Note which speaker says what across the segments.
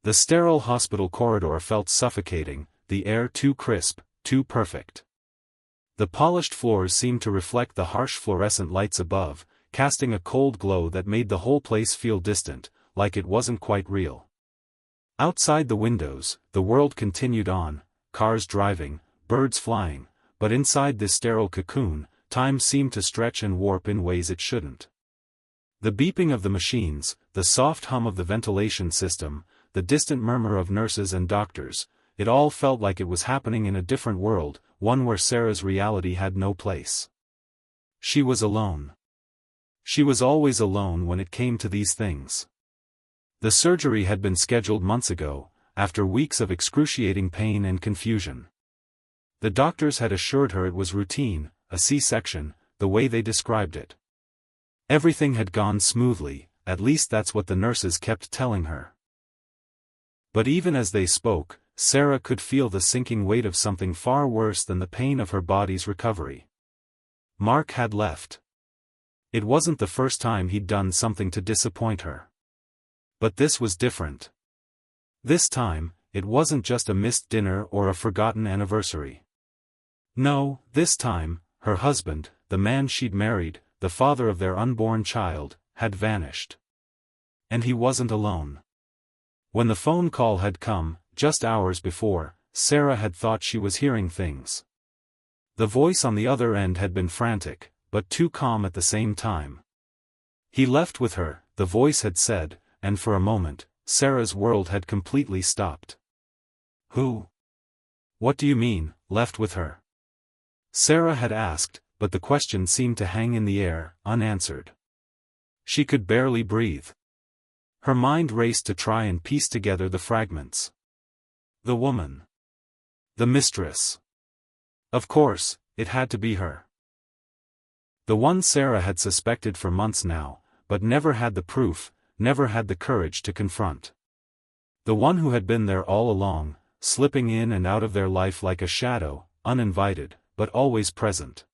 Speaker 1: The sterile hospital corridor felt suffocating, the air too crisp, too perfect. The polished floors seemed to reflect the harsh fluorescent lights above, casting a cold glow that made the whole place feel distant, like it wasn't quite real. Outside the windows, the world continued on, cars driving, birds flying, but inside this sterile cocoon, time seemed to stretch and warp in ways it shouldn't. The beeping of the machines, the soft hum of the ventilation system, the distant murmur of nurses and doctors, it all felt like it was happening in a different world, one where Sarah's reality had no place. She was alone. She was always alone when it came to these things. The surgery had been scheduled months ago, after weeks of excruciating pain and confusion. The doctors had assured her it was routine, a C-section, the way they described it. Everything had gone smoothly, at least that's what the nurses kept telling her. But even as they spoke, Sarah could feel the sinking weight of something far worse than the pain of her body's recovery. Mark had left. It wasn't the first time he'd done something to disappoint her. But this was different. This time, it wasn't just a missed dinner or a forgotten anniversary. No, this time, her husband, the man she'd married, the father of their unborn child, had vanished. And he wasn't alone. When the phone call had come, just hours before, Sarah had thought she was hearing things. The voice on the other end had been frantic, but too calm at the same time. He left with her, the voice had said, and for a moment, Sarah's world had completely stopped. Who? What do you mean, left with her? Sarah had asked, but the question seemed to hang in the air, unanswered. She could barely breathe. Her mind raced to try and piece together the fragments. The woman. The mistress. Of course, it had to be her. The one Sarah had suspected for months now, but never had the proof, never had the courage to confront. The one who had been there all along, slipping in and out of their life like a shadow, uninvited, but always present.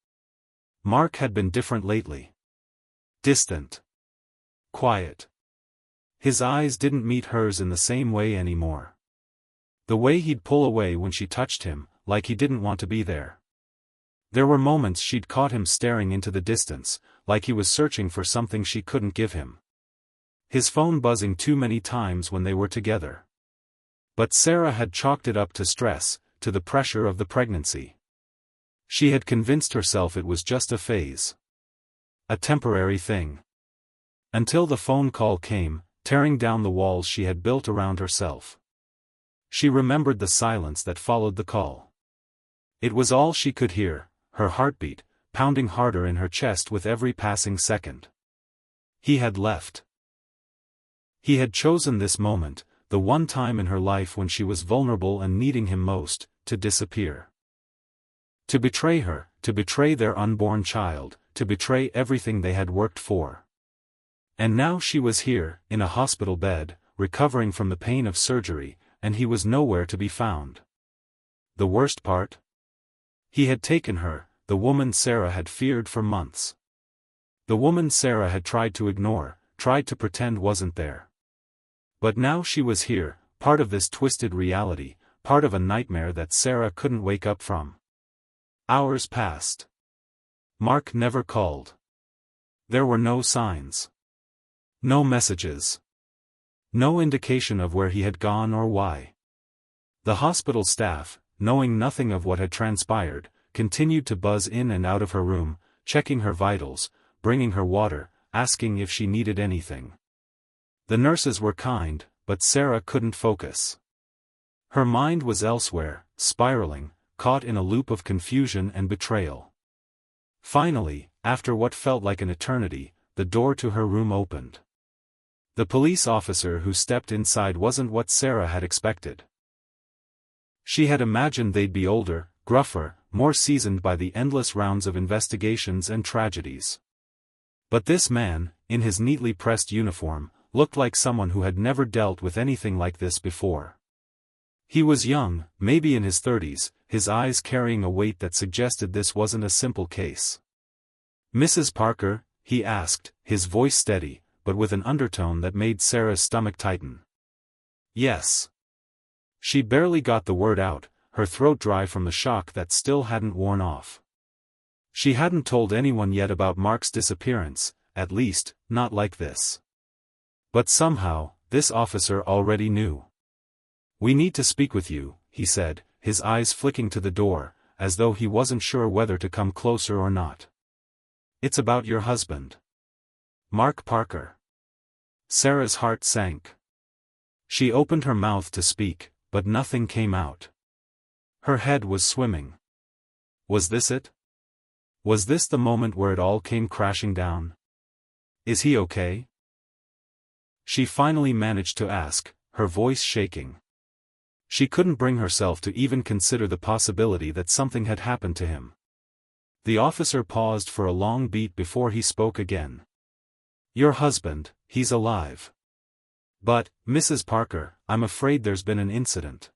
Speaker 1: Mark had been different lately. Distant. Quiet. His eyes didn't meet hers in the same way anymore. The way he'd pull away when she touched him, like he didn't want to be there. There were moments she'd caught him staring into the distance, like he was searching for something she couldn't give him. His phone buzzing too many times when they were together. But Sarah had chalked it up to stress, to the pressure of the pregnancy. She had convinced herself it was just a phase. A temporary thing. Until the phone call came, tearing down the walls she had built around herself. She remembered the silence that followed the call. It was all she could hear, her heartbeat, pounding harder in her chest with every passing second. He had left. He had chosen this moment, the one time in her life when she was vulnerable and needing him most, to disappear. To betray her, to betray their unborn child, to betray everything they had worked for. And now she was here, in a hospital bed, recovering from the pain of surgery, and he was nowhere to be found. The worst part? He had taken her, the woman Sarah had feared for months. The woman Sarah had tried to ignore, tried to pretend wasn't there. But now she was here, part of this twisted reality, part of a nightmare that Sarah couldn't wake up from. Hours passed. Mark never called. There were no signs. No messages. No indication of where he had gone or why. The hospital staff, knowing nothing of what had transpired, continued to buzz in and out of her room, checking her vitals, bringing her water, asking if she needed anything. The nurses were kind, but Sarah couldn't focus. Her mind was elsewhere, spiraling, caught in a loop of confusion and betrayal. Finally, after what felt like an eternity, the door to her room opened. The police officer who stepped inside wasn't what Sarah had expected. She had imagined they'd be older, gruffer, more seasoned by the endless rounds of investigations and tragedies. But this man, in his neatly pressed uniform, looked like someone who had never dealt with anything like this before. He was young, maybe in his 30s, his eyes carrying a weight that suggested this wasn't a simple case. "Mrs. Parker?" he asked, his voice steady, but with an undertone that made Sarah's stomach tighten. Yes. She barely got the word out, her throat dry from the shock that still hadn't worn off. She hadn't told anyone yet about Mark's disappearance, at least, not like this. But somehow, this officer already knew. "We need to speak with you," he said, his eyes flicking to the door, as though he wasn't sure whether to come closer or not. "It's about your husband. Mark Parker." Sarah's heart sank. She opened her mouth to speak, but nothing came out. Her head was swimming. Was this it? Was this the moment where it all came crashing down? "Is he okay?" She finally managed to ask, her voice shaking. She couldn't bring herself to even consider the possibility that something had happened to him. The officer paused for a long beat before he spoke again. "Your husband, he's alive. But, Mrs. Parker, I'm afraid there's been an incident."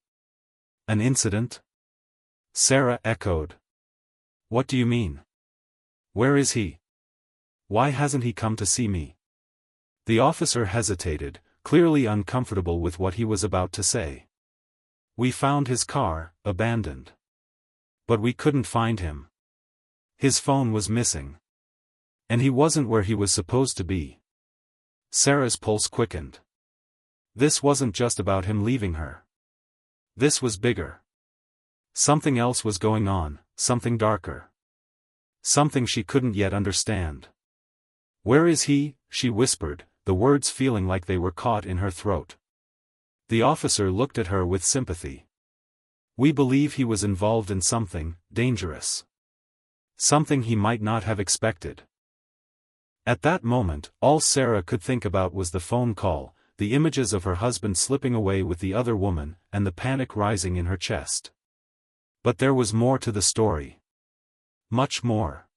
Speaker 1: "An incident?" Sarah echoed. "What do you mean? Where is he? Why hasn't he come to see me?" The officer hesitated, clearly uncomfortable with what he was about to say. "We found his car, abandoned. But we couldn't find him. His phone was missing. And he wasn't where he was supposed to be." Sarah's pulse quickened. This wasn't just about him leaving her. This was bigger. Something else was going on, something darker. Something she couldn't yet understand. "Where is he?" she whispered, the words feeling like they were caught in her throat. The officer looked at her with sympathy. "We believe he was involved in something dangerous. Something he might not have expected." At that moment, all Sarah could think about was the phone call, the images of her husband slipping away with the other woman, and the panic rising in her chest. But there was more to the story. Much more.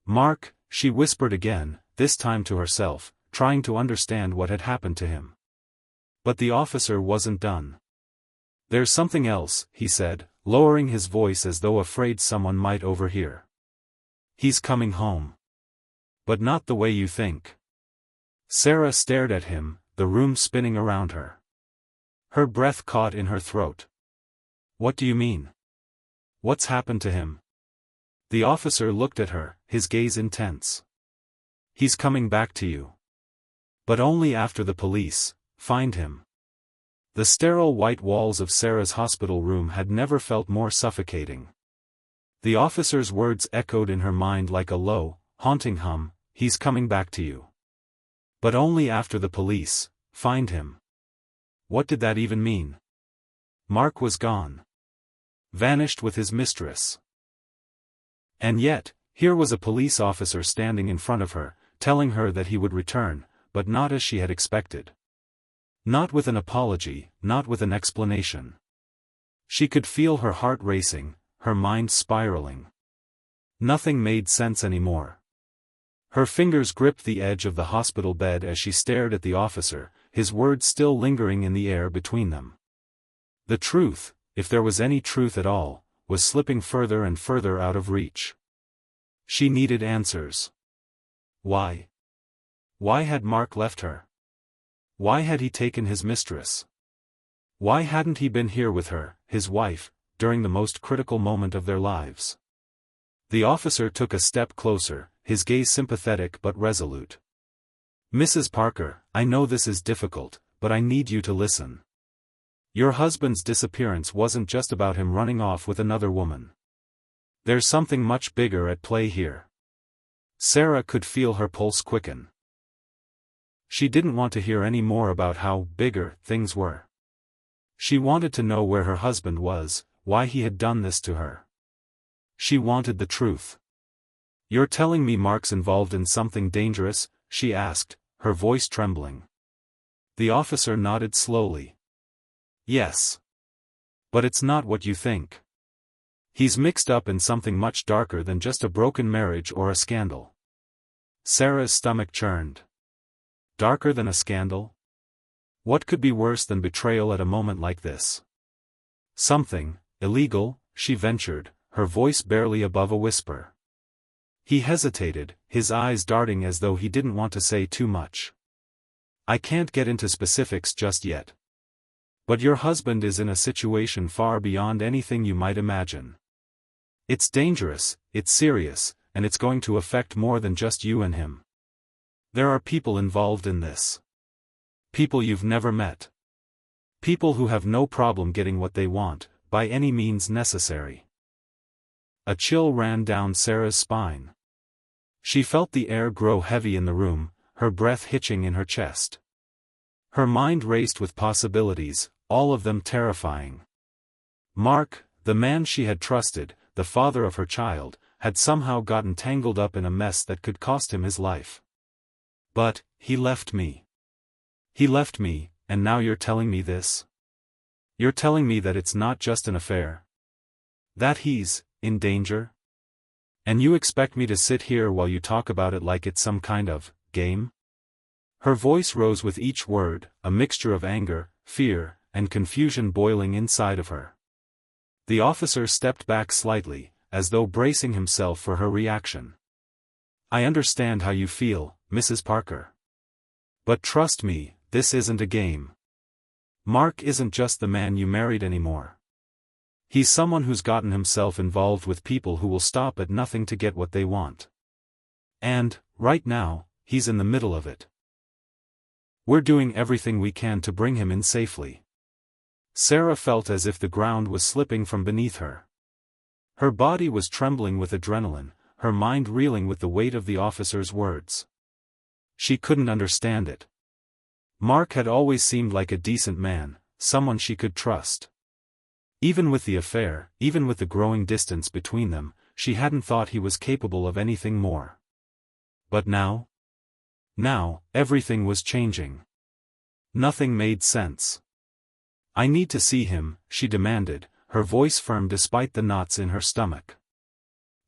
Speaker 1: "Mark," she whispered again, this time to herself, trying to understand what had happened to him. But the officer wasn't done. "There's something else," he said, lowering his voice as though afraid someone might overhear. "He's coming home. But not the way you think." Sarah stared at him, the room spinning around her. Her breath caught in her throat. "What do you mean? What's happened to him?" The officer looked at her, his gaze intense. "He's coming back to you. But only after the police find him." The sterile white walls of Sarah's hospital room had never felt more suffocating. The officer's words echoed in her mind like a low, haunting hum, "He's coming back to you. But only after the police find him." What did that even mean? Mark was gone. Vanished with his mistress. And yet, here was a police officer standing in front of her, telling her that he would return, but not as she had expected. Not with an apology, not with an explanation. She could feel her heart racing, her mind spiraling. Nothing made sense anymore. Her fingers gripped the edge of the hospital bed as she stared at the officer, his words still lingering in the air between them. The truth, if there was any truth at all, was slipping further and further out of reach. She needed answers. Why? Why had Mark left her? Why had he taken his mistress? Why hadn't he been here with her, his wife, during the most critical moment of their lives? The officer took a step closer, his gaze sympathetic but resolute. "Mrs. Parker, I know this is difficult, but I need you to listen. Your husband's disappearance wasn't just about him running off with another woman. There's something much bigger at play here." Sarah could feel her pulse quicken. She didn't want to hear any more about how bigger things were. She wanted to know where her husband was, why he had done this to her. She wanted the truth. "You're telling me Mark's involved in something dangerous?" she asked, her voice trembling. The officer nodded slowly. "Yes. But it's not what you think. He's mixed up in something much darker than just a broken marriage or a scandal." Sarah's stomach churned. Darker than a scandal? What could be worse than betrayal at a moment like this? "Something illegal," she ventured, her voice barely above a whisper. He hesitated, his eyes darting as though he didn't want to say too much. "I can't get into specifics just yet. But your husband is in a situation far beyond anything you might imagine. It's dangerous, it's serious, and it's going to affect more than just you and him. There are people involved in this. People you've never met. People who have no problem getting what they want, by any means necessary. A chill ran down Sarah's spine. She felt the air grow heavy in the room, her breath hitching in her chest. Her mind raced with possibilities, all of them terrifying. Mark, the man she had trusted, the father of her child, had somehow gotten tangled up in a mess that could cost him his life. But, he left me. He left me, and now you're telling me this? You're telling me that it's not just an affair? That he's in danger? And you expect me to sit here while you talk about it like it's some kind of game? Her voice rose with each word, a mixture of anger, fear, and confusion boiling inside of her. The officer stepped back slightly, as though bracing himself for her reaction. I understand how you feel, Mrs. Parker. But trust me, this isn't a game. Mark isn't just the man you married anymore. He's someone who's gotten himself involved with people who will stop at nothing to get what they want. And, right now, he's in the middle of it. We're doing everything we can to bring him in safely. Sarah felt as if the ground was slipping from beneath her. Her body was trembling with adrenaline, her mind reeling with the weight of the officer's words. She couldn't understand it. Mark had always seemed like a decent man, someone she could trust. Even with the affair, even with the growing distance between them, she hadn't thought he was capable of anything more. But now? Now, everything was changing. Nothing made sense. I need to see him, she demanded, her voice firm despite the knots in her stomach.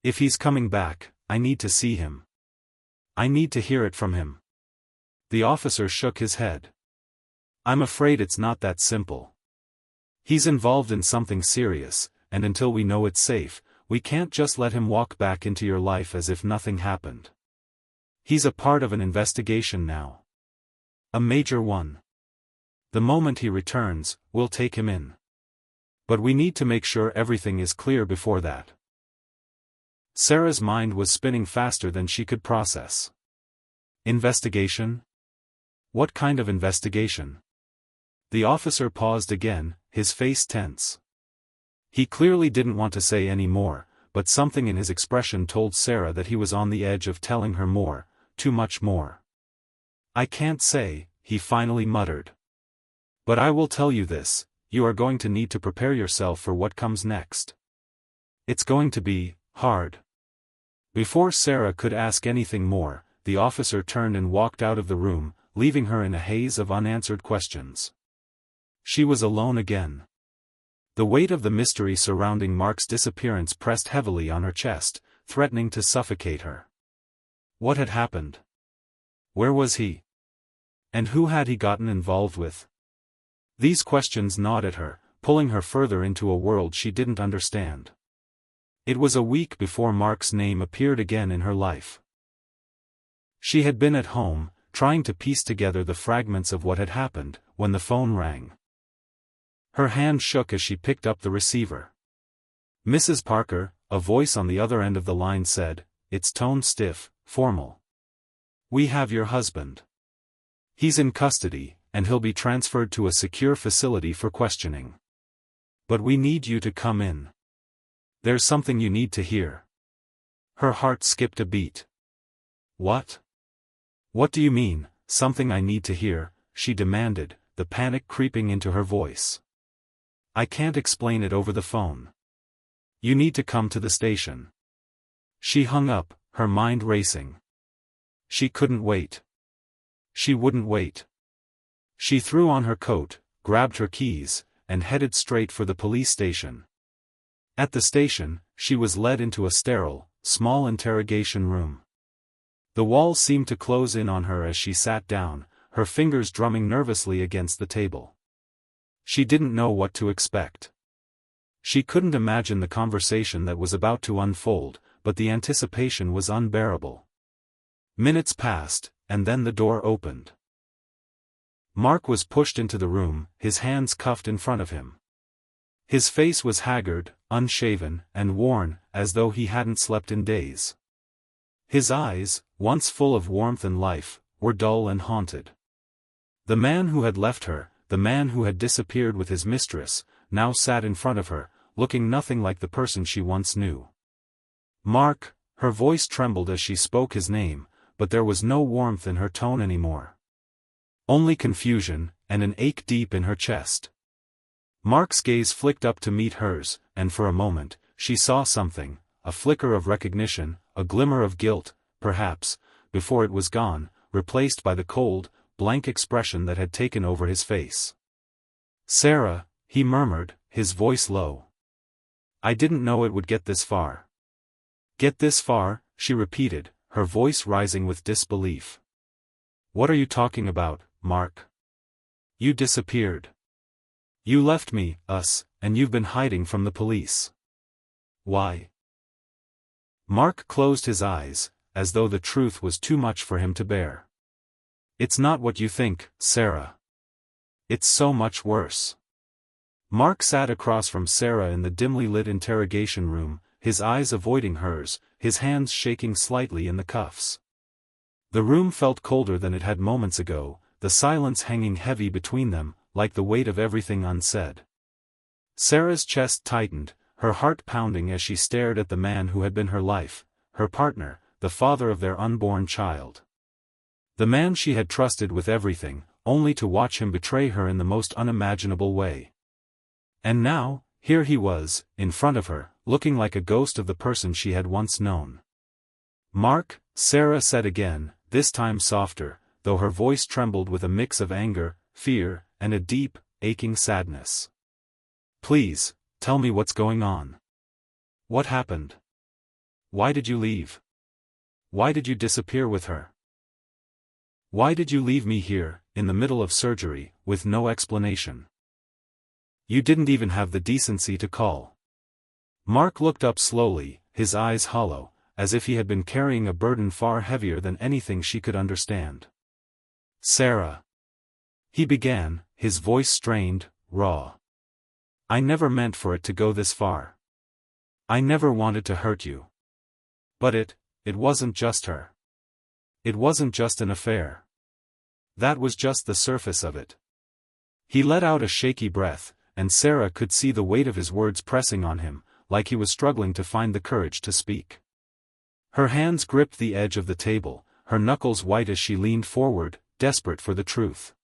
Speaker 1: If he's coming back, I need to see him. I need to hear it from him. The officer shook his head. I'm afraid it's not that simple. He's involved in something serious, and until we know it's safe, we can't just let him walk back into your life as if nothing happened. He's a part of an investigation now. A major one. The moment he returns, we'll take him in. But we need to make sure everything is clear before that. Sarah's mind was spinning faster than she could process. Investigation? What kind of investigation? The officer paused again, his face tense. He clearly didn't want to say any more, but something in his expression told Sarah that he was on the edge of telling her more, too much more. I can't say, he finally muttered. But I will tell you this, you are going to need to prepare yourself for what comes next. It's going to be hard. Before Sarah could ask anything more, the officer turned and walked out of the room, leaving her in a haze of unanswered questions. She was alone again. The weight of the mystery surrounding Mark's disappearance pressed heavily on her chest, threatening to suffocate her. What had happened? Where was he? And who had he gotten involved with? These questions gnawed at her, pulling her further into a world she didn't understand. It was a week before Mark's name appeared again in her life. She had been at home, trying to piece together the fragments of what had happened, when the phone rang. Her hand shook as she picked up the receiver. Mrs. Parker, a voice on the other end of the line said, its tone stiff, formal. We have your husband. He's in custody, and he'll be transferred to a secure facility for questioning. But we need you to come in. There's something you need to hear. Her heart skipped a beat. What? What do you mean, something I need to hear? She demanded, the panic creeping into her voice. I can't explain it over the phone. You need to come to the station. She hung up, her mind racing. She couldn't wait. She wouldn't wait. She threw on her coat, grabbed her keys, and headed straight for the police station. At the station, she was led into a sterile, small interrogation room. The walls seemed to close in on her as she sat down, her fingers drumming nervously against the table. She didn't know what to expect. She couldn't imagine the conversation that was about to unfold, but the anticipation was unbearable. Minutes passed, and then the door opened. Mark was pushed into the room, his hands cuffed in front of him. His face was haggard, unshaven, and worn, as though he hadn't slept in days. His eyes, once full of warmth and life, were dull and haunted. The man who had left her, the man who had disappeared with his mistress, now sat in front of her, looking nothing like the person she once knew. Mark, her voice trembled as she spoke his name, but there was no warmth in her tone anymore. Only confusion, and an ache deep in her chest. Mark's gaze flicked up to meet hers, and for a moment, she saw something, a flicker of recognition, a glimmer of guilt, perhaps, before it was gone, replaced by the cold, blank expression that had taken over his face. "Sarah," he murmured, his voice low. "I didn't know it would get this far." "Get this far?" she repeated, her voice rising with disbelief. "What are you talking about, Mark? You disappeared. You left me, us, and you've been hiding from the police. Why?" Mark closed his eyes, as though the truth was too much for him to bear. "It's not what you think, Sarah. It's so much worse." Mark sat across from Sarah in the dimly lit interrogation room, his eyes avoiding hers, his hands shaking slightly in the cuffs. The room felt colder than it had moments ago, the silence hanging heavy between them, like the weight of everything unsaid. Sarah's chest tightened, her heart pounding as she stared at the man who had been her life, her partner, the father of their unborn child. The man she had trusted with everything, only to watch him betray her in the most unimaginable way. And now, here he was, in front of her, looking like a ghost of the person she had once known. "Mark," Sarah said again, this time softer, though her voice trembled with a mix of anger, fear, and a deep, aching sadness. "Please, tell me what's going on. What happened? Why did you leave? Why did you disappear with her? Why did you leave me here, in the middle of surgery, with no explanation? You didn't even have the decency to call." Mark looked up slowly, his eyes hollow, as if he had been carrying a burden far heavier than anything she could understand. "Sarah," he began, his voice strained, raw. "I never meant for it to go this far. I never wanted to hurt you. But it wasn't just her. It wasn't just an affair. That was just the surface of it." He let out a shaky breath, and Sarah could see the weight of his words pressing on him, like he was struggling to find the courage to speak. Her hands gripped the edge of the table, her knuckles white as she leaned forward, desperate for the truth.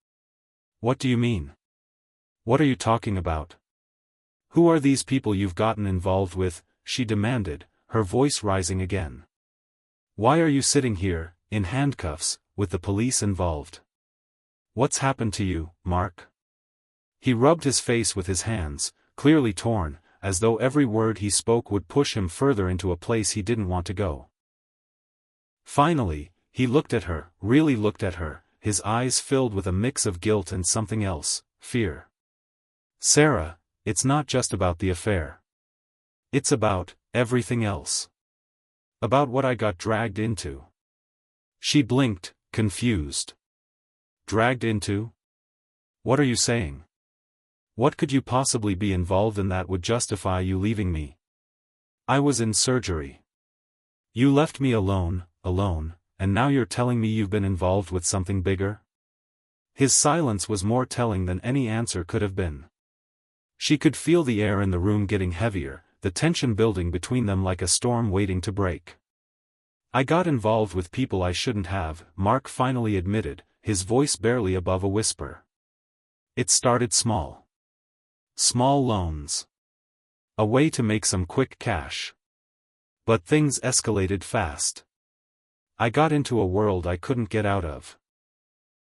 Speaker 1: "What do you mean? What are you talking about? Who are these people you've gotten involved with?" she demanded, her voice rising again. "Why are you sitting here, in handcuffs, with the police involved? What's happened to you, Mark?" He rubbed his face with his hands, clearly torn, as though every word he spoke would push him further into a place he didn't want to go. Finally, he looked at her, really looked at her, his eyes filled with a mix of guilt and something else, fear. "Sarah, it's not just about the affair. It's about everything else. About what I got dragged into." She blinked, confused. "Dragged into? What are you saying? What could you possibly be involved in that would justify you leaving me? I was in surgery. You left me alone, and now you're telling me you've been involved with something bigger?" His silence was more telling than any answer could have been. She could feel the air in the room getting heavier, the tension building between them like a storm waiting to break. "I got involved with people I shouldn't have," Mark finally admitted, his voice barely above a whisper. "It started small. Small loans. A way to make some quick cash. But things escalated fast. I got into a world I couldn't get out of.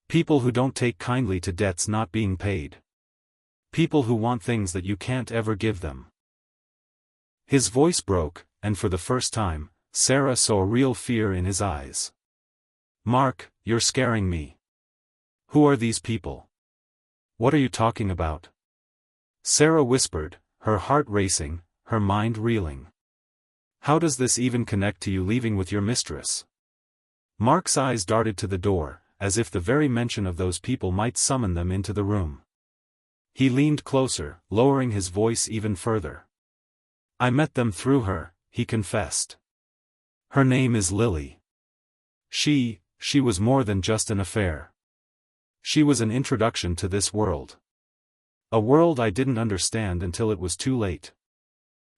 Speaker 1: People who don't take kindly to debts not being paid. People who want things that you can't ever give them." His voice broke, and for the first time, Sarah saw real fear in his eyes. "Mark, you're scaring me. Who are these people? What are you talking about?" Sarah whispered, her heart racing, her mind reeling. "How does this even connect to you leaving with your mistress?" Mark's eyes darted to the door, as if the very mention of those people might summon them into the room. He leaned closer, lowering his voice even further. I met them through her, he confessed. Her name is Lily. She was more than just an affair. She was an introduction to this world. A world I didn't understand until it was too late.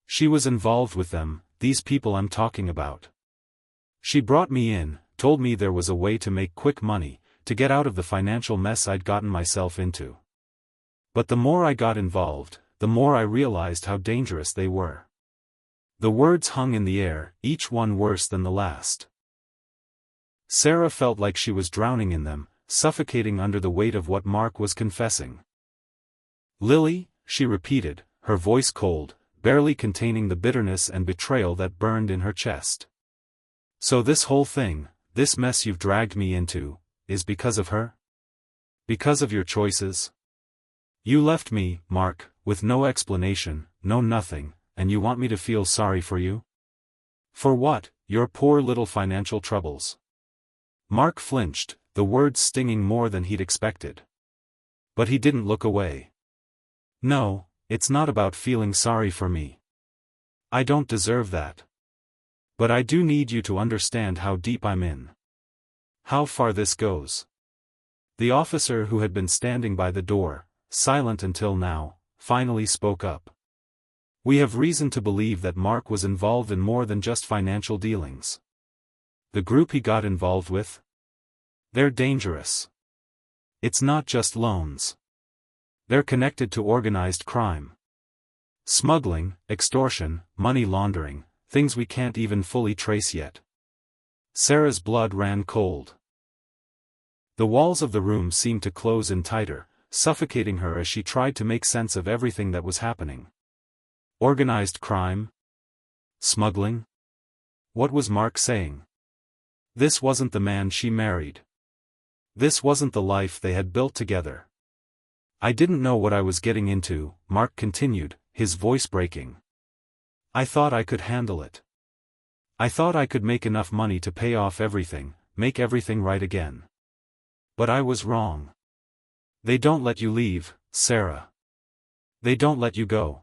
Speaker 1: She was involved with them, these people I'm talking about. She brought me in, told me there was a way to make quick money, to get out of the financial mess I'd gotten myself into. But the more I got involved, the more I realized how dangerous they were. The words hung in the air, each one worse than the last. Sarah felt like she was drowning in them, suffocating under the weight of what Mark was confessing. Lily, she repeated, her voice cold, barely containing the bitterness and betrayal that burned in her chest. So this whole thing, this mess you've dragged me into, is because of her? Because of your choices? You left me, Mark, with no explanation, no nothing, and you want me to feel sorry for you? For what? Your poor little financial troubles. Mark flinched, the words stinging more than he'd expected. But he didn't look away. No, it's not about feeling sorry for me. I don't deserve that. But I do need you to understand how deep I'm in. How far this goes. The officer who had been standing by the door, silent until now, finally spoke up. We have reason to believe that Mark was involved in more than just financial dealings. The group he got involved with? They're dangerous. It's not just loans. They're connected to organized crime. Smuggling, extortion, money laundering, things we can't even fully trace yet. Sarah's blood ran cold. The walls of the room seemed to close in tighter, suffocating her as she tried to make sense of everything that was happening. Organized crime? Smuggling? What was Mark saying? This wasn't the man she married. This wasn't the life they had built together. I didn't know what I was getting into, Mark continued, his voice breaking. I thought I could handle it. I thought I could make enough money to pay off everything, make everything right again. But I was wrong. They don't let you leave, Sarah. They don't let you go.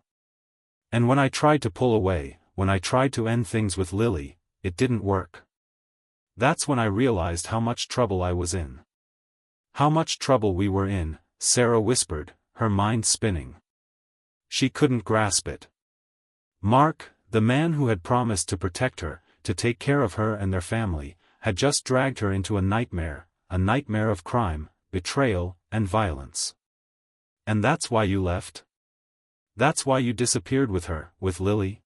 Speaker 1: And when I tried to pull away, when I tried to end things with Lily, it didn't work. That's when I realized how much trouble I was in. How much trouble we were in, Sarah whispered, her mind spinning. She couldn't grasp it. Mark, the man who had promised to protect her, to take care of her and their family, had just dragged her into a nightmare of crime, betrayal, and violence. And that's why you left? That's why you disappeared with her, with Lily?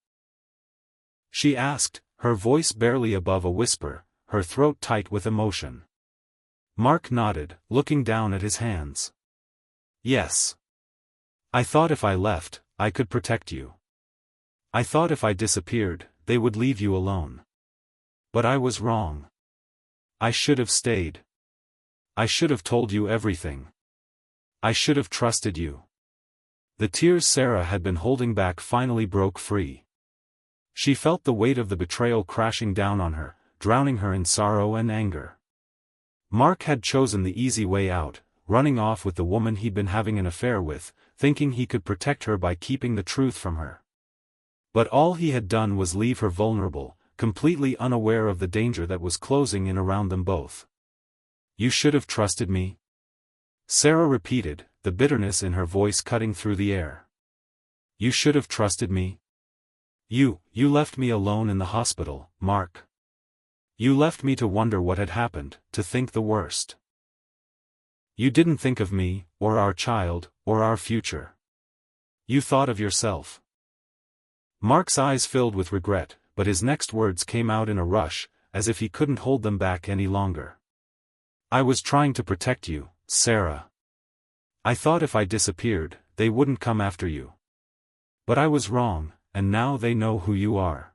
Speaker 1: She asked, her voice barely above a whisper, her throat tight with emotion. Mark nodded, looking down at his hands. Yes. I thought if I left, I could protect you. I thought if I disappeared, they would leave you alone. But I was wrong. I should have stayed. I should have told you everything. I should have trusted you. The tears Sarah had been holding back finally broke free. She felt the weight of the betrayal crashing down on her, drowning her in sorrow and anger. Mark had chosen the easy way out, running off with the woman he'd been having an affair with, thinking he could protect her by keeping the truth from her. But all he had done was leave her vulnerable, completely unaware of the danger that was closing in around them both. You should have trusted me? Sarah repeated, the bitterness in her voice cutting through the air. You should have trusted me? You left me alone in the hospital, Mark. You left me to wonder what had happened, to think the worst. You didn't think of me, or our child, or our future. You thought of yourself. Mark's eyes filled with regret, but his next words came out in a rush, as if he couldn't hold them back any longer. I was trying to protect you, Sarah. I thought if I disappeared, they wouldn't come after you. But I was wrong, and now they know who you are.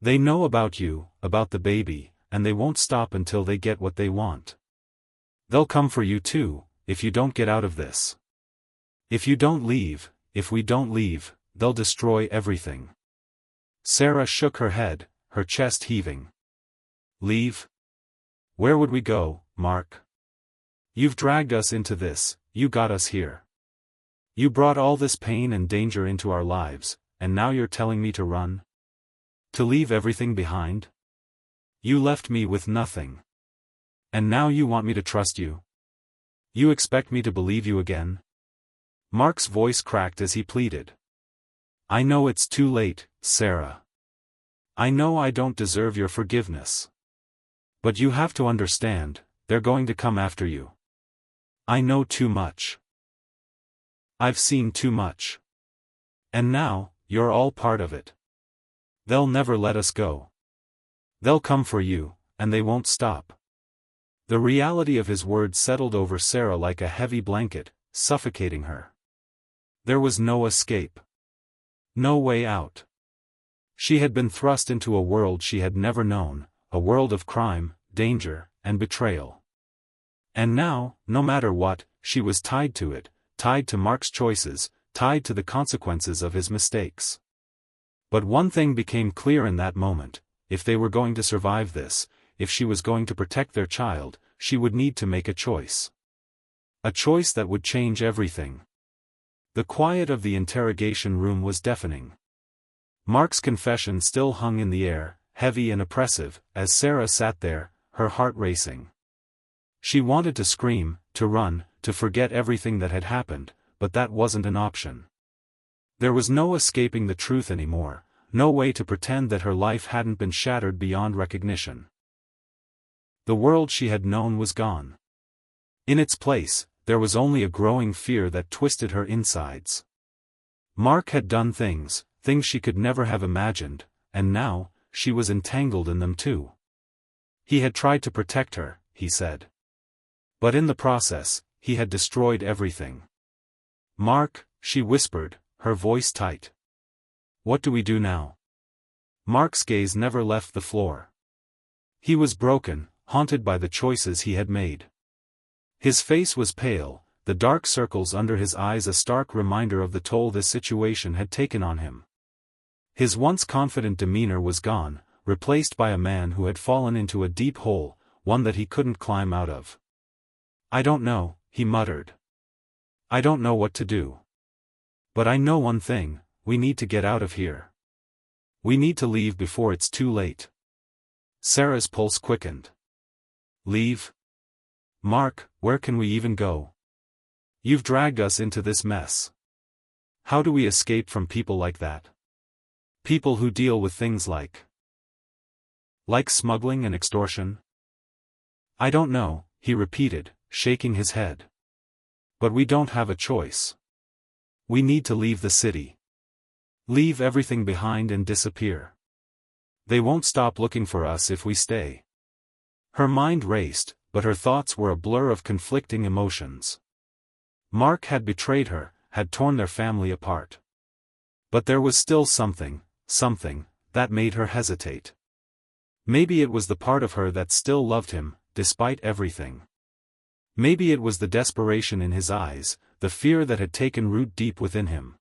Speaker 1: They know about you, about the baby, and they won't stop until they get what they want. They'll come for you too, if you don't get out of this. If you don't leave, if we don't leave, they'll destroy everything. Sarah shook her head, her chest heaving. Leave? Where would we go, Mark? You've dragged us into this, you got us here. You brought all this pain and danger into our lives, and now you're telling me to run? To leave everything behind? You left me with nothing. And now you want me to trust you? You expect me to believe you again? Mark's voice cracked as he pleaded. I know it's too late, Sarah. I know I don't deserve your forgiveness. But you have to understand, they're going to come after you. I know too much. I've seen too much. And now, you're all part of it. They'll never let us go. They'll come for you, and they won't stop. The reality of his words settled over Sarah like a heavy blanket, suffocating her. There was no escape. No way out. She had been thrust into a world she had never known, a world of crime, danger, and betrayal. And now, no matter what, she was tied to it, tied to Mark's choices, tied to the consequences of his mistakes. But one thing became clear in that moment: if they were going to survive this, if she was going to protect their child, she would need to make a choice. A choice that would change everything. The quiet of the interrogation room was deafening. Mark's confession still hung in the air, heavy and oppressive, as Sarah sat there, her heart racing. She wanted to scream, to run, to forget everything that had happened, but that wasn't an option. There was no escaping the truth anymore, no way to pretend that her life hadn't been shattered beyond recognition. The world she had known was gone. In its place, there was only a growing fear that twisted her insides. Mark had done things she could never have imagined, and now, she was entangled in them too. He had tried to protect her, he said. But in the process, he had destroyed everything. Mark, she whispered, her voice tight. What do we do now? Mark's gaze never left the floor. He was broken, haunted by the choices he had made. His face was pale, the dark circles under his eyes a stark reminder of the toll this situation had taken on him. His once confident demeanor was gone, replaced by a man who had fallen into a deep hole, one that he couldn't climb out of. I don't know, he muttered. I don't know what to do. But I know one thing: we need to get out of here. We need to leave before it's too late. Sarah's pulse quickened. Leave? Mark, where can we even go? You've dragged us into this mess. How do we escape from people like that? People who deal with things like smuggling and extortion? I don't know, he repeated, shaking his head. But we don't have a choice. We need to leave the city. Leave everything behind and disappear. They won't stop looking for us if we stay. Her mind raced, but her thoughts were a blur of conflicting emotions. Mark had betrayed her, had torn their family apart. But there was still something, that made her hesitate. Maybe it was the part of her that still loved him, despite everything. Maybe it was the desperation in his eyes, the fear that had taken root deep within him.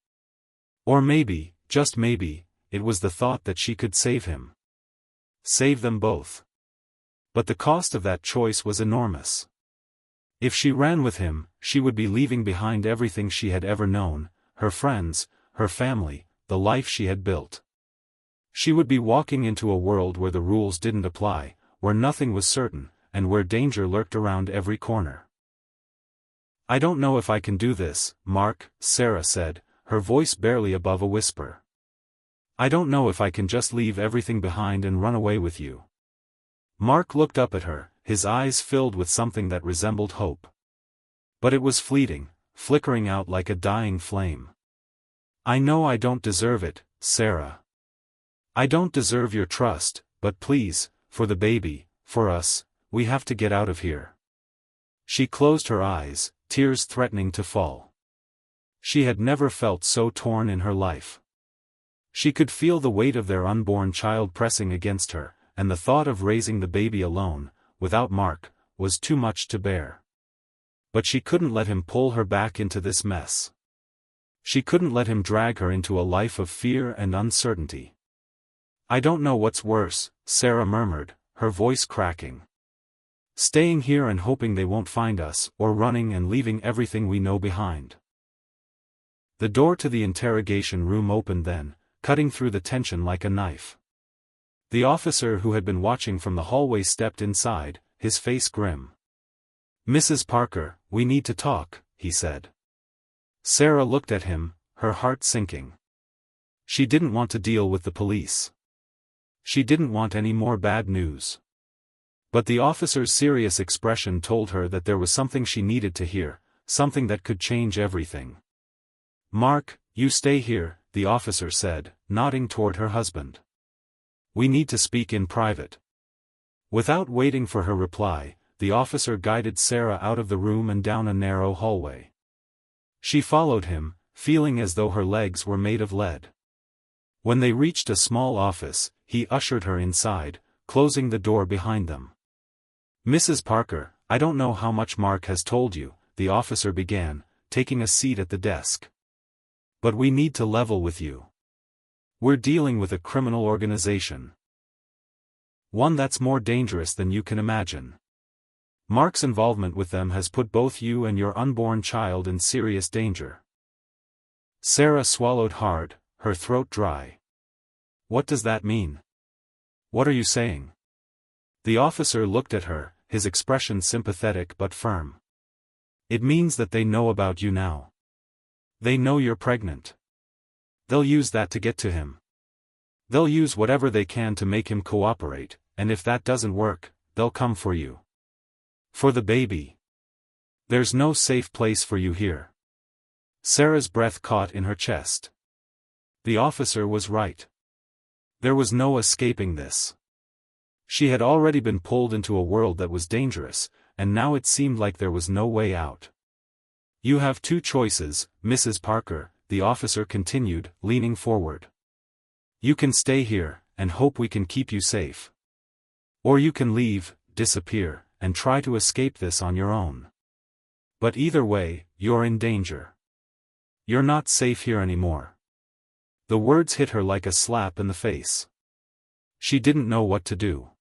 Speaker 1: Or maybe, just maybe, it was the thought that she could save him. Save them both. But the cost of that choice was enormous. If she ran with him, she would be leaving behind everything she had ever known, her friends, her family, the life she had built. She would be walking into a world where the rules didn't apply, where nothing was certain, and where danger lurked around every corner. I don't know if I can do this, Mark, Sarah said, her voice barely above a whisper. I don't know if I can just leave everything behind and run away with you. Mark looked up at her, his eyes filled with something that resembled hope. But it was fleeting, flickering out like a dying flame. I know I don't deserve it, Sarah. I don't deserve your trust, but please, for the baby, for us, we have to get out of here. She closed her eyes, tears threatening to fall. She had never felt so torn in her life. She could feel the weight of their unborn child pressing against her, and the thought of raising the baby alone, without Mark, was too much to bear. But she couldn't let him pull her back into this mess. She couldn't let him drag her into a life of fear and uncertainty. I don't know what's worse, Sarah murmured, her voice cracking. Staying here and hoping they won't find us, or running and leaving everything we know behind. The door to the interrogation room opened then, cutting through the tension like a knife. The officer who had been watching from the hallway stepped inside, his face grim. "Mrs. Parker, we need to talk," he said. Sarah looked at him, her heart sinking. She didn't want to deal with the police. She didn't want any more bad news. But the officer's serious expression told her that there was something she needed to hear, something that could change everything. "Mark, you stay here," the officer said, nodding toward her husband. "We need to speak in private." Without waiting for her reply, the officer guided Sarah out of the room and down a narrow hallway. She followed him, feeling as though her legs were made of lead. When they reached a small office, he ushered her inside, closing the door behind them. "Mrs. Parker, I don't know how much Mark has told you," the officer began, taking a seat at the desk. "But we need to level with you. We're dealing with a criminal organization. One that's more dangerous than you can imagine. Mark's involvement with them has put both you and your unborn child in serious danger." Sarah swallowed hard, her throat dry. "What does that mean? What are you saying?" The officer looked at her, his expression sympathetic but firm. "It means that they know about you now. They know you're pregnant. They'll use that to get to him. They'll use whatever they can to make him cooperate, and if that doesn't work, they'll come for you. For the baby. There's no safe place for you here." Sarah's breath caught in her chest. The officer was right. There was no escaping this. She had already been pulled into a world that was dangerous, and now it seemed like there was no way out. "You have two choices, Mrs. Parker," the officer continued, leaning forward. "You can stay here, and hope we can keep you safe. Or you can leave, disappear, and try to escape this on your own. But either way, you're in danger. You're not safe here anymore." The words hit her like a slap in the face. She didn't know what to do.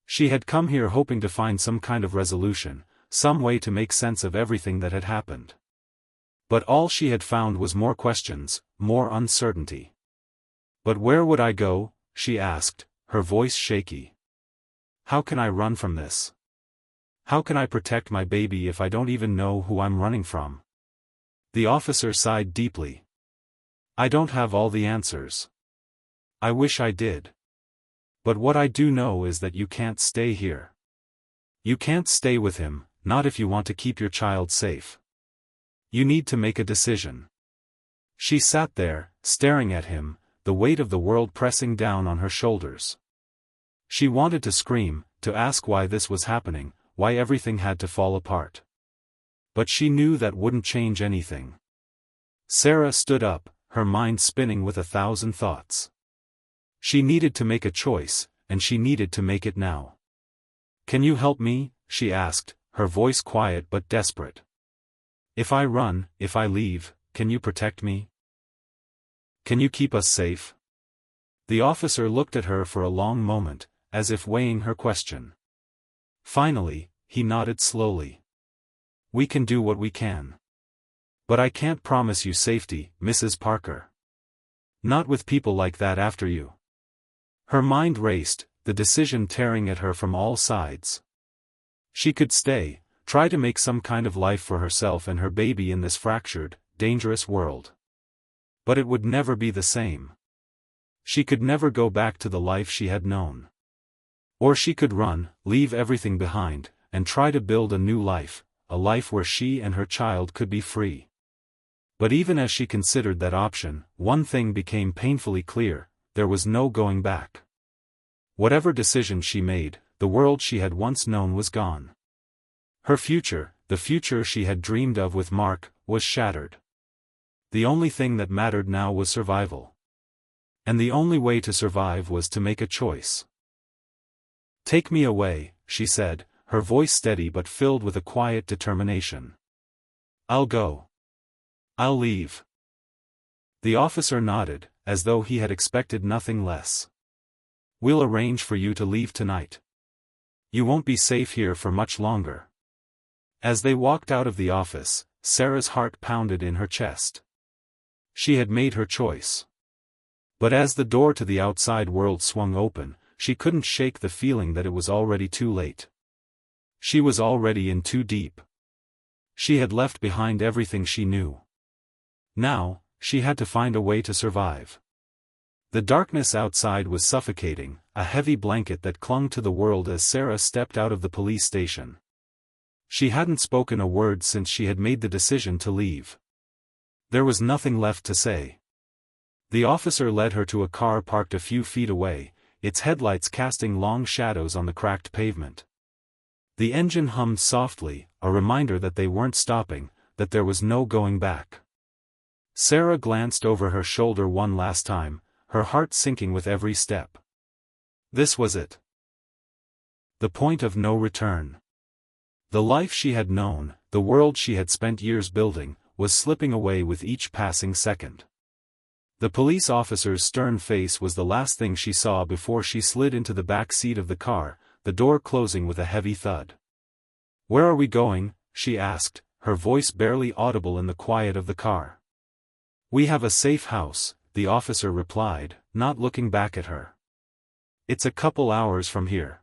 Speaker 1: She had come here hoping to find some kind of resolution, some way to make sense of everything that had happened. But all she had found was more questions, more uncertainty. "But where would I go?" she asked, her voice shaky. "How can I run from this? How can I protect my baby if I don't even know who I'm running from?" The officer sighed deeply. "I don't have all the answers. I wish I did. But what I do know is that you can't stay here. You can't stay with him, not if you want to keep your child safe. You need to make a decision." She sat there, staring at him, the weight of the world pressing down on her shoulders. She wanted to scream, to ask why this was happening, why everything had to fall apart. But she knew that wouldn't change anything. Sarah stood up, her mind spinning with 1,000 thoughts. She needed to make a choice, and she needed to make it now. "Can you help me?" she asked, her voice quiet but desperate. "If I run, if I leave, can you protect me? Can you keep us safe?" The officer looked at her for a long moment, as if weighing her question. Finally, he nodded slowly. "We can do what we can. But I can't promise you safety, Mrs. Parker. Not with people like that after you." Her mind raced, the decision tearing at her from all sides. She could stay, try to make some kind of life for herself and her baby in this fractured, dangerous world. But it would never be the same. She could never go back to the life she had known. Or she could run, leave everything behind, and try to build a new life, a life where she and her child could be free. But even as she considered that option, one thing became painfully clear: there was no going back. Whatever decision she made, the world she had once known was gone. Her future, the future she had dreamed of with Mark, was shattered. The only thing that mattered now was survival. And the only way to survive was to make a choice. "Take me away," she said, her voice steady but filled with a quiet determination. "I'll go. I'll leave." The officer nodded, as though he had expected nothing less. "We'll arrange for you to leave tonight. You won't be safe here for much longer." As they walked out of the office, Sarah's heart pounded in her chest. She had made her choice. But as the door to the outside world swung open, she couldn't shake the feeling that it was already too late. She was already in too deep. She had left behind everything she knew. Now, she had to find a way to survive. The darkness outside was suffocating, a heavy blanket that clung to the world as Sarah stepped out of the police station. She hadn't spoken a word since she had made the decision to leave. There was nothing left to say. The officer led her to a car parked a few feet away, its headlights casting long shadows on the cracked pavement. The engine hummed softly, a reminder that they weren't stopping, that there was no going back. Sarah glanced over her shoulder one last time, her heart sinking with every step. This was it. The point of no return. The life she had known, the world she had spent years building, was slipping away with each passing second. The police officer's stern face was the last thing she saw before she slid into the back seat of the car, the door closing with a heavy thud. "Where are we going?" she asked, her voice barely audible in the quiet of the car. "We have a safe house," the officer replied, not looking back at her. "It's a couple hours from here.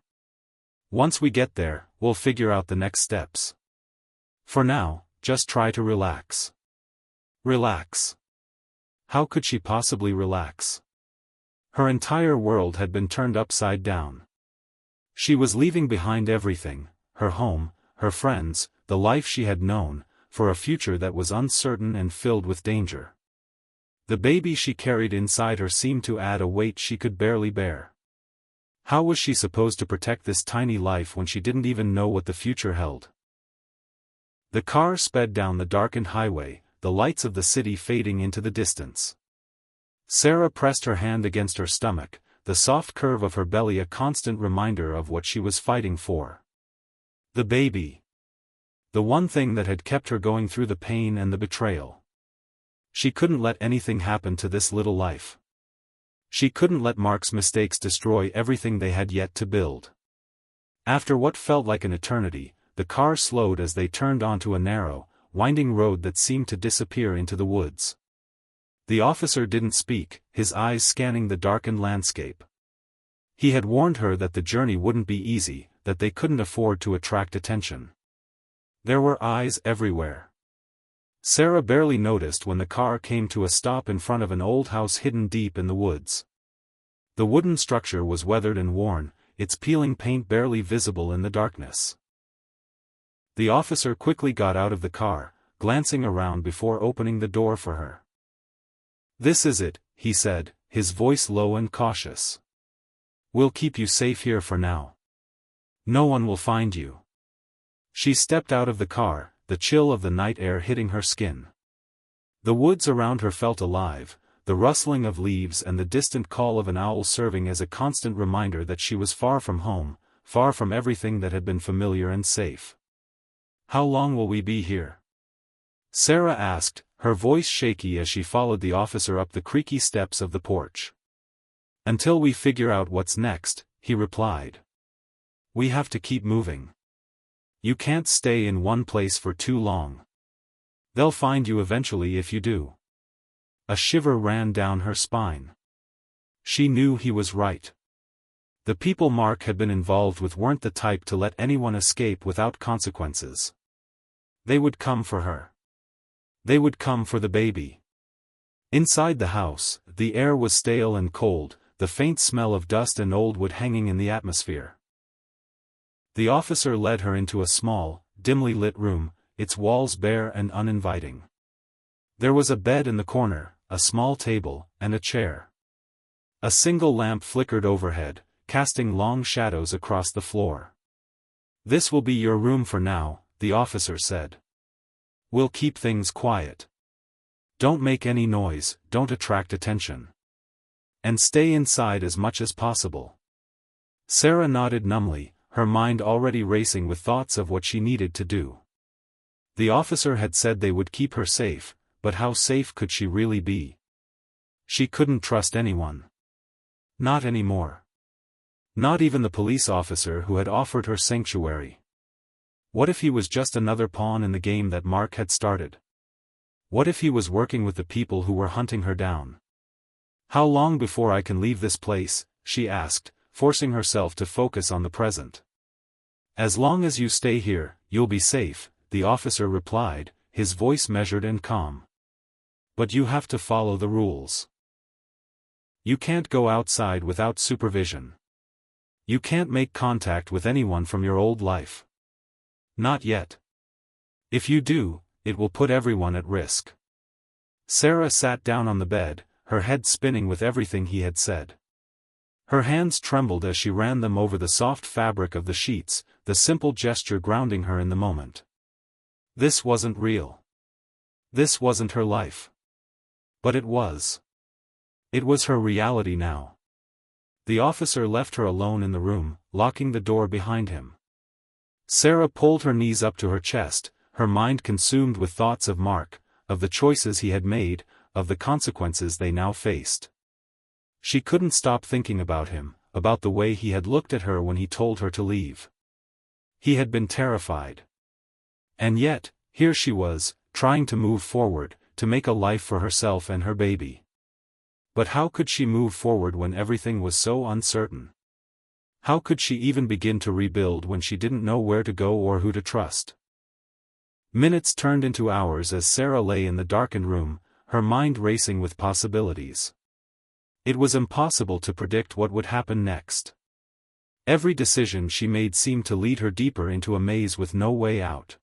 Speaker 1: Once we get there, we'll figure out the next steps. For now, just try to relax." Relax. How could she possibly relax? Her entire world had been turned upside down. She was leaving behind everything, her home, her friends, the life she had known, for a future that was uncertain and filled with danger. The baby she carried inside her seemed to add a weight she could barely bear. How was she supposed to protect this tiny life when she didn't even know what the future held? The car sped down the darkened highway, the lights of the city fading into the distance. Sarah pressed her hand against her stomach, the soft curve of her belly a constant reminder of what she was fighting for. The baby. The one thing that had kept her going through the pain and the betrayal. She couldn't let anything happen to this little life. She couldn't let Mark's mistakes destroy everything they had yet to build. After what felt like an eternity, the car slowed as they turned onto a narrow, winding road that seemed to disappear into the woods. The officer didn't speak, his eyes scanning the darkened landscape. He had warned her that the journey wouldn't be easy, that they couldn't afford to attract attention. There were eyes everywhere. Sarah barely noticed when the car came to a stop in front of an old house hidden deep in the woods. The wooden structure was weathered and worn, its peeling paint barely visible in the darkness. The officer quickly got out of the car, glancing around before opening the door for her. "This is it," he said, his voice low and cautious. "We'll keep you safe here for now. No one will find you." She stepped out of the car, the chill of the night air hitting her skin. The woods around her felt alive, the rustling of leaves and the distant call of an owl serving as a constant reminder that she was far from home, far from everything that had been familiar and safe. "How long will we be here?" Sarah asked, her voice shaky as she followed the officer up the creaky steps of the porch. "Until we figure out what's next," he replied. "We have to keep moving. You can't stay in one place for too long. They'll find you eventually if you do." A shiver ran down her spine. She knew he was right. The people Mark had been involved with weren't the type to let anyone escape without consequences. They would come for her. They would come for the baby. Inside the house, the air was stale and cold, the faint smell of dust and old wood hanging in the atmosphere. The officer led her into a small, dimly lit room, its walls bare and uninviting. There was a bed in the corner, a small table, and a chair. A single lamp flickered overhead, casting long shadows across the floor. "This will be your room for now," the officer said. "We'll keep things quiet. Don't make any noise, don't attract attention. And stay inside as much as possible." Sarah nodded numbly, her mind already racing with thoughts of what she needed to do. The officer had said they would keep her safe, but how safe could she really be? She couldn't trust anyone. Not anymore. Not even the police officer who had offered her sanctuary. What if he was just another pawn in the game that Mark had started? What if he was working with the people who were hunting her down? How long before I can leave this place, she asked, forcing herself to focus on the present. As long as you stay here, you'll be safe, the officer replied, his voice measured and calm. But you have to follow the rules. You can't go outside without supervision. You can't make contact with anyone from your old life. Not yet. If you do, it will put everyone at risk. Sarah sat down on the bed, her head spinning with everything he had said. Her hands trembled as she ran them over the soft fabric of the sheets, the simple gesture grounding her in the moment. This wasn't real. This wasn't her life. But it was. It was her reality now. The officer left her alone in the room, locking the door behind him. Sarah pulled her knees up to her chest, her mind consumed with thoughts of Mark, of the choices he had made, of the consequences they now faced. She couldn't stop thinking about him, about the way he had looked at her when he told her to leave. He had been terrified. And yet, here she was, trying to move forward, to make a life for herself and her baby. But how could she move forward when everything was so uncertain? How could she even begin to rebuild when she didn't know where to go or who to trust? Minutes turned into hours as Sarah lay in the darkened room, her mind racing with possibilities. It was impossible to predict what would happen next. Every decision she made seemed to lead her deeper into a maze with no way out.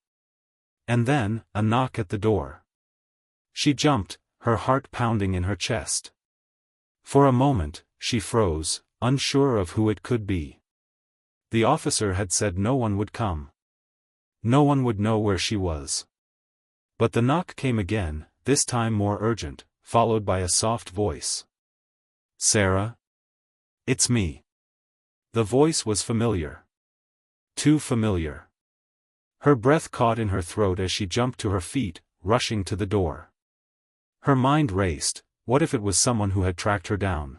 Speaker 1: And then, a knock at the door. She jumped, her heart pounding in her chest. For a moment, she froze, unsure of who it could be. The officer had said no one would come. No one would know where she was. But the knock came again, this time more urgent, followed by a soft voice. Sarah? It's me. The voice was familiar. Too familiar. Her breath caught in her throat as she jumped to her feet, rushing to the door. Her mind raced. What if it was someone who had tracked her down?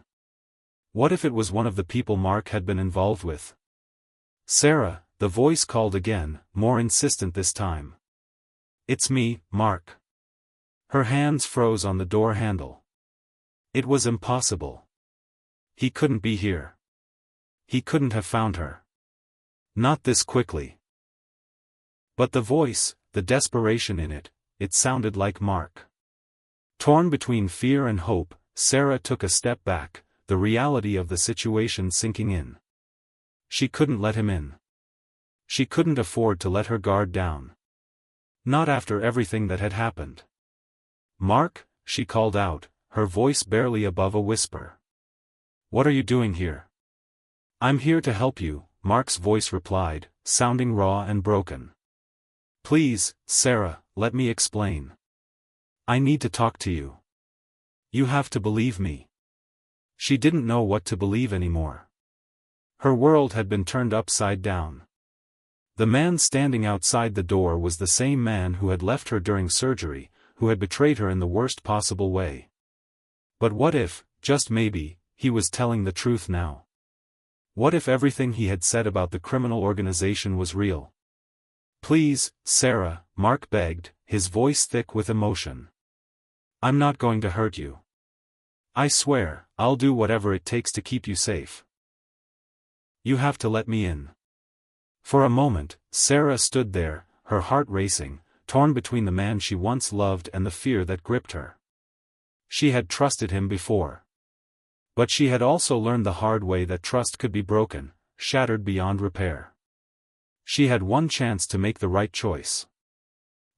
Speaker 1: What if it was one of the people Mark had been involved with? Sarah, the voice called again, more insistent this time. It's me, Mark. Her hands froze on the door handle. It was impossible. He couldn't be here. He couldn't have found her. Not this quickly. But the voice, the desperation in it, it sounded like Mark. Torn between fear and hope, Sarah took a step back, the reality of the situation sinking in. She couldn't let him in. She couldn't afford to let her guard down. Not after everything that had happened. Mark, she called out, her voice barely above a whisper. What are you doing here? I'm here to help you, Mark's voice replied, sounding raw and broken. Please, Sarah, let me explain. I need to talk to you. You have to believe me. She didn't know what to believe anymore. Her world had been turned upside down. The man standing outside the door was the same man who had left her during surgery, who had betrayed her in the worst possible way. But what if, just maybe, he was telling the truth now? What if everything he had said about the criminal organization was real? Please, Sarah, Mark begged, his voice thick with emotion. I'm not going to hurt you. I swear, I'll do whatever it takes to keep you safe. You have to let me in. For a moment, Sarah stood there, her heart racing, torn between the man she once loved and the fear that gripped her. She had trusted him before. But she had also learned the hard way that trust could be broken, shattered beyond repair. She had one chance to make the right choice.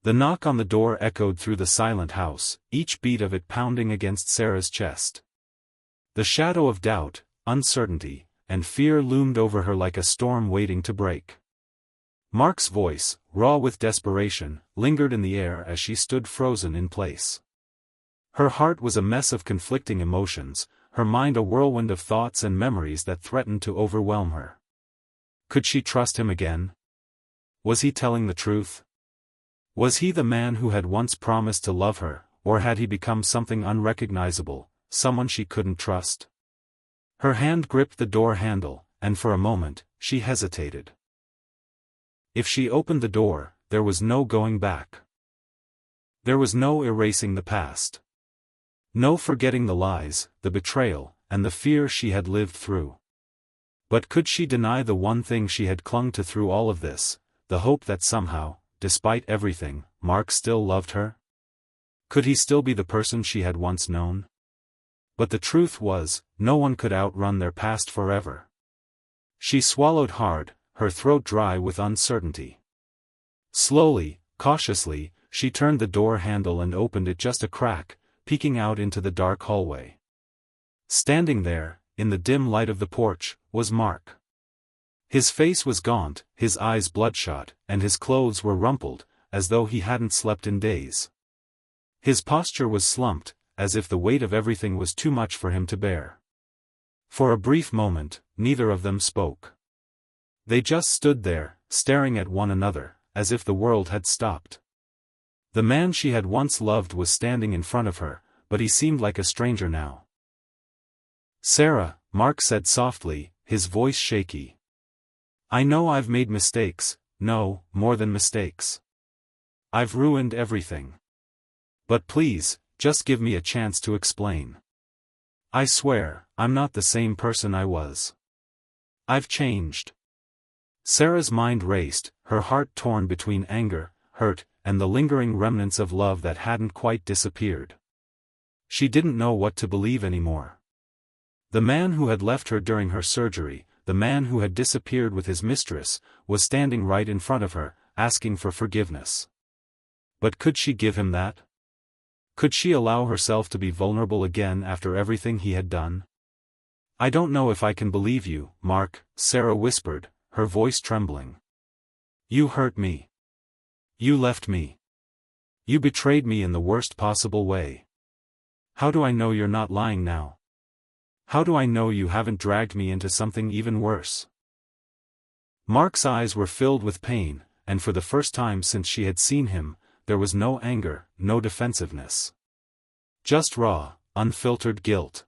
Speaker 1: The knock on the door echoed through the silent house, each beat of it pounding against Sarah's chest. The shadow of doubt, uncertainty, and fear loomed over her like a storm waiting to break. Mark's voice, raw with desperation, lingered in the air as she stood frozen in place. Her heart was a mess of conflicting emotions, her mind a whirlwind of thoughts and memories that threatened to overwhelm her. Could she trust him again? Was he telling the truth? Was he the man who had once promised to love her, or had he become something unrecognizable, someone she couldn't trust? Her hand gripped the door handle, and for a moment, she hesitated. If she opened the door, there was no going back. There was no erasing the past. No forgetting the lies, the betrayal, and the fear she had lived through. But could she deny the one thing she had clung to through all of this, the hope that somehow, despite everything, Mark still loved her? Could he still be the person she had once known? But the truth was, no one could outrun their past forever. She swallowed hard, her throat dry with uncertainty. Slowly, cautiously, she turned the door handle and opened it just a crack, peeking out into the dark hallway. Standing there, in the dim light of the porch, was Mark. His face was gaunt, his eyes bloodshot, and his clothes were rumpled, as though he hadn't slept in days. His posture was slumped, as if the weight of everything was too much for him to bear. For a brief moment, neither of them spoke. They just stood there, staring at one another, as if the world had stopped. The man she had once loved was standing in front of her, but he seemed like a stranger now. "Sarah," Mark said softly, his voice shaky. "I know I've made mistakes, no, more than mistakes. I've ruined everything. But please, just give me a chance to explain. I swear, I'm not the same person I was. I've changed." Sarah's mind raced, her heart torn between anger, hurt, and the lingering remnants of love that hadn't quite disappeared. She didn't know what to believe anymore. The man who had left her during her surgery, the man who had disappeared with his mistress, was standing right in front of her, asking for forgiveness. But could she give him that? Could she allow herself to be vulnerable again after everything he had done? "I don't know if I can believe you, Mark," Sarah whispered, her voice trembling. "You hurt me. You left me. You betrayed me in the worst possible way. How do I know you're not lying now? How do I know you haven't dragged me into something even worse?" Mark's eyes were filled with pain, and for the first time since she had seen him, there was no anger, no defensiveness. Just raw, unfiltered guilt.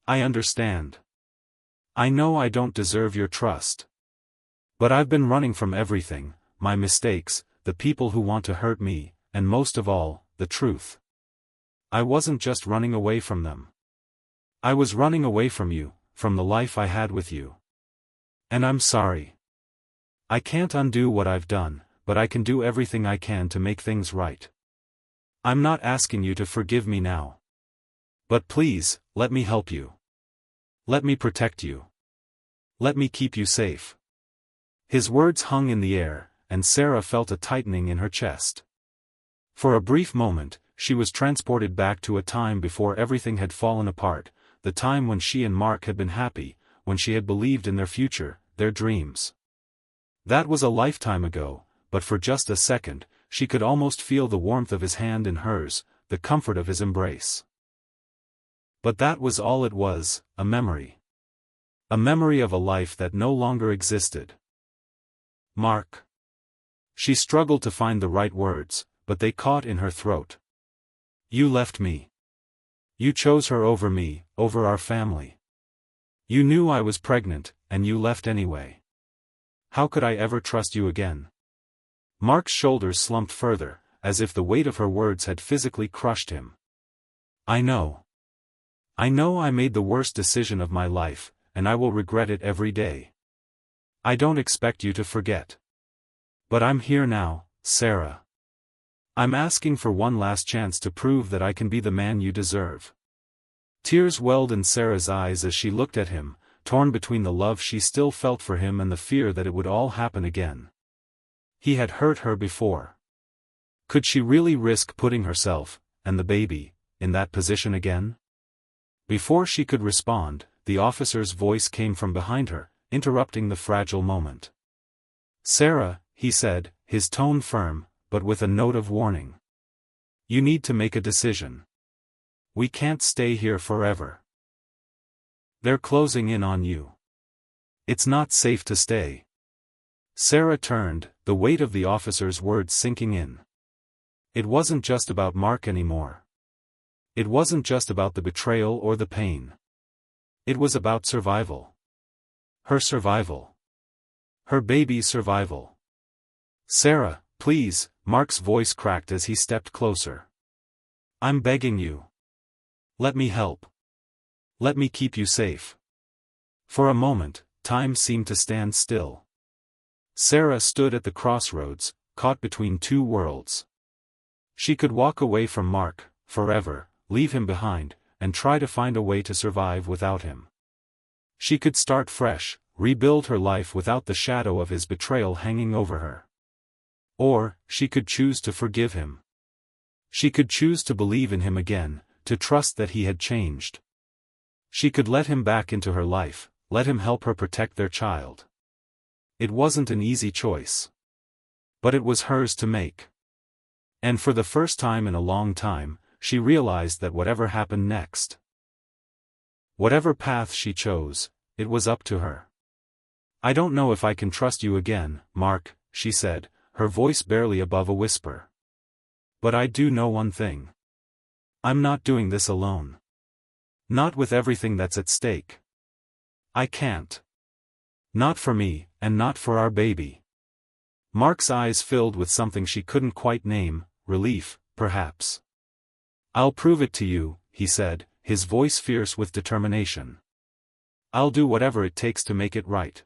Speaker 1: "I understand. I know I don't deserve your trust. But I've been running from everything, my mistakes, the people who want to hurt me, and most of all, the truth. I wasn't just running away from them. I was running away from you, from the life I had with you. And I'm sorry. I can't undo what I've done, but I can do everything I can to make things right. I'm not asking you to forgive me now. But please, let me help you. Let me protect you. Let me keep you safe." His words hung in the air, and Sarah felt a tightening in her chest. For a brief moment, she was transported back to a time before everything had fallen apart, the time when she and Mark had been happy, when she had believed in their future, their dreams. That was a lifetime ago, but for just a second, she could almost feel the warmth of his hand in hers, the comfort of his embrace. But that was all it was, a memory. A memory of a life that no longer existed. "Mark." She struggled to find the right words, but they caught in her throat. "You left me. You chose her over me, over our family. You knew I was pregnant, and you left anyway. How could I ever trust you again?" Mark's shoulders slumped further, as if the weight of her words had physically crushed him. "I know. I know I made the worst decision of my life, and I will regret it every day. I don't expect you to forget. But I'm here now, Sarah. I'm asking for one last chance to prove that I can be the man you deserve." Tears welled in Sarah's eyes as she looked at him, torn between the love she still felt for him and the fear that it would all happen again. He had hurt her before. Could she really risk putting herself, and the baby, in that position again? Before she could respond, the officer's voice came from behind her, interrupting the fragile moment. "Sarah," he said, his tone firm, but with a note of warning. "You need to make a decision. We can't stay here forever. They're closing in on you. It's not safe to stay." Sarah turned, the weight of the officer's words sinking in. It wasn't just about Mark anymore. It wasn't just about the betrayal or the pain. It was about survival. Her survival. Her baby's survival. Sarah, please, Mark's voice cracked as he stepped closer. I'm begging you. Let me help. Let me keep you safe. For a moment, time seemed to stand still. Sarah stood at the crossroads, caught between two worlds. She could walk away from Mark, forever, leave him behind, and try to find a way to survive without him. She could start fresh, rebuild her life without the shadow of his betrayal hanging over her. Or, she could choose to forgive him. She could choose to believe in him again, to trust that he had changed. She could let him back into her life, let him help her protect their child. It wasn't an easy choice. But it was hers to make. And for the first time in a long time, she realized that whatever happened next, whatever path she chose, it was up to her. I don't know if I can trust you again, Mark, she said, her voice barely above a whisper. But I do know one thing. I'm not doing this alone. Not with everything that's at stake. I can't. Not for me, and not for our baby. Mark's eyes filled with something she couldn't quite name, relief, perhaps. I'll prove it to you, he said, his voice fierce with determination. I'll do whatever it takes to make it right.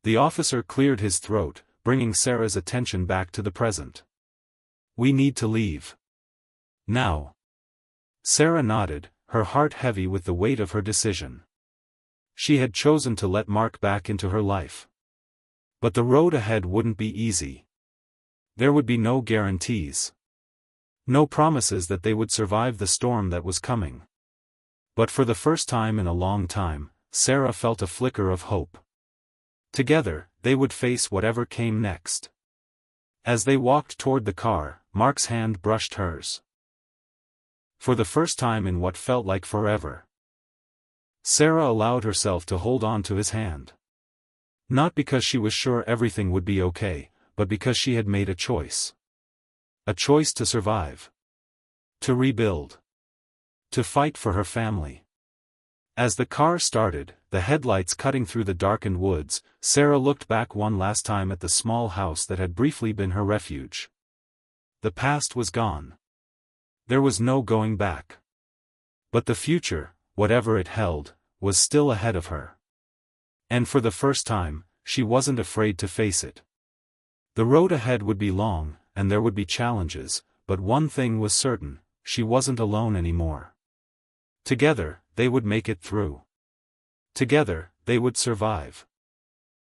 Speaker 1: The officer cleared his throat, bringing Sarah's attention back to the present. We need to leave. Now. Sarah nodded, her heart heavy with the weight of her decision. She had chosen to let Mark back into her life. But the road ahead wouldn't be easy. There would be no guarantees. No promises that they would survive the storm that was coming. But for the first time in a long time, Sarah felt a flicker of hope. Together, they would face whatever came next. As they walked toward the car, Mark's hand brushed hers. For the first time in what felt like forever, Sarah allowed herself to hold on to his hand. Not because she was sure everything would be okay, but because she had made a choice. A choice to survive. To rebuild. To fight for her family. As the car started, the headlights cutting through the darkened woods, Sarah looked back one last time at the small house that had briefly been her refuge. The past was gone. There was no going back. But the future, whatever it held, was still ahead of her. And for the first time, she wasn't afraid to face it. The road ahead would be long, and there would be challenges, but one thing was certain, she wasn't alone anymore. Together, they would make it through. Together, they would survive.